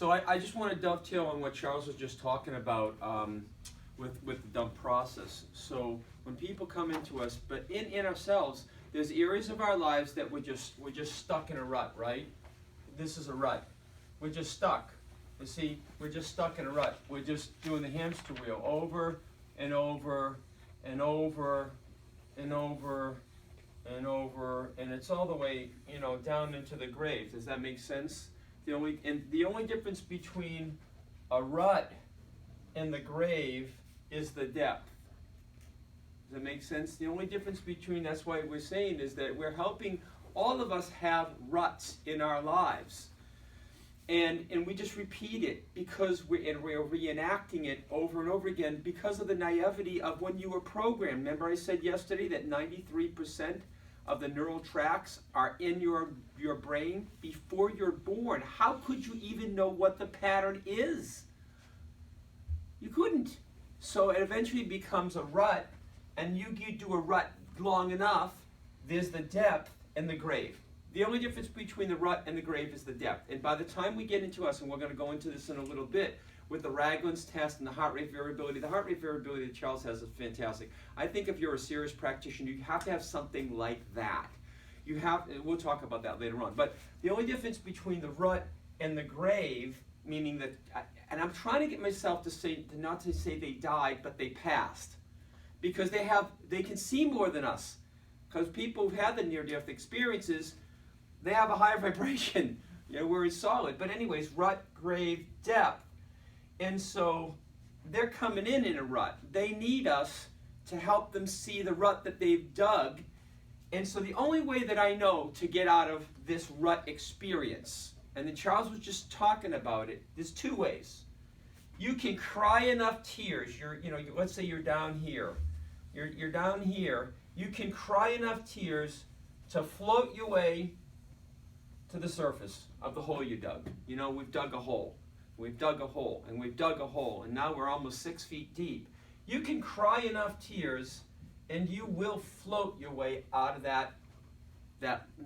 So I just want to dovetail on what Charles was just talking about with the dump process. So when people come into us, but in ourselves, there's areas of our lives that we're just stuck in a rut, right? This is a rut. We're just stuck. You see, we're just stuck in a rut. We're just doing the hamster wheel over and over and over and over and over, and it's all the way, down into the grave. Does that make sense? The only difference between a rut and the grave is the depth. Does that make sense? The only difference between, that's why we're saying, is that we're helping, all of us have ruts in our lives. And we just repeat it because we're reenacting it over and over again because of the naivety of when you were programmed. Remember I said yesterday that 93% of the neural tracts are in your brain before you're born. How could you even know what the pattern is? You couldn't. So it eventually becomes a rut, and you do a rut long enough, there's the depth and the grave. The only difference between the rut and the grave is the depth. And by the time we get into us, and we're going to go into this in a little bit, with the Ragland's test and the heart rate variability, the heart rate variability that Charles has is fantastic. I think if you're a serious practitioner, you have to have something like that. We'll talk about that later on. But the only difference between the rut and the grave, meaning that, and I'm trying to get myself not to say they died, but they passed. Because they can see more than us. Because people who've had the near-death experiences, they have a higher vibration, where it's solid. But anyways, rut, grave, depth. And so they're coming in a rut. They need us to help them see the rut that they've dug. And so the only way that I know to get out of this rut experience, and then Charles was just talking about it, there's two ways. You can cry enough tears. Let's say you're down here. You're down here. You can cry enough tears to float your way to the surface of the hole you dug. We've dug a hole. We've dug a hole, and we've dug a hole, and now we're almost 6 feet deep. You can cry enough tears, and you will float your way out of that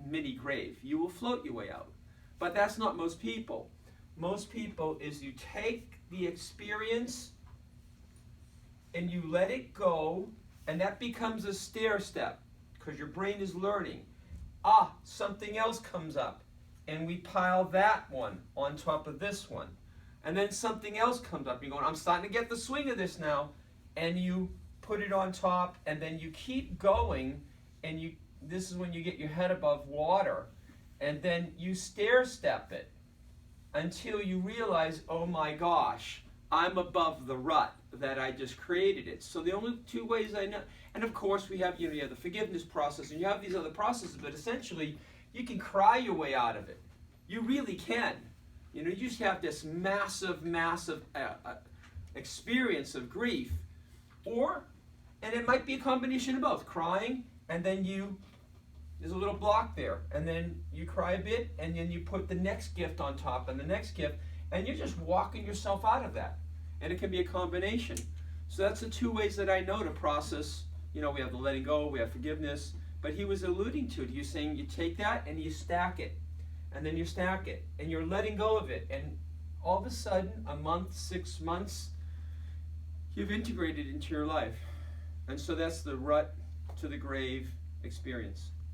mini grave. You will float your way out. But that's not most people. Most people is you take the experience, and you let it go, and that becomes a stair step, because your brain is learning. Something else comes up, and we pile that one on top of this one. And then something else comes up. You're going, I'm starting to get the swing of this now. And you put it on top, and then you keep going, and this is when you get your head above water. And then you stair step it until you realize, oh my gosh, I'm above the rut that I just created it. So the only two ways I know, and of course we have, you have the forgiveness process, and you have these other processes, but essentially you can cry your way out of it. You really can. You just have this massive experience of grief. And it might be a combination of both. Crying, and then there's a little block there. And then you cry a bit, and then you put the next gift on top, and the next gift, and you're just walking yourself out of that. And it can be a combination. So that's the two ways that I know to process. We have the letting go, we have forgiveness. But he was alluding to it. He was saying you take that and you stack it. And then you stack it, and you're letting go of it, and all of a sudden, a month, 6 months, you've integrated into your life. And so that's the rut to the grave experience.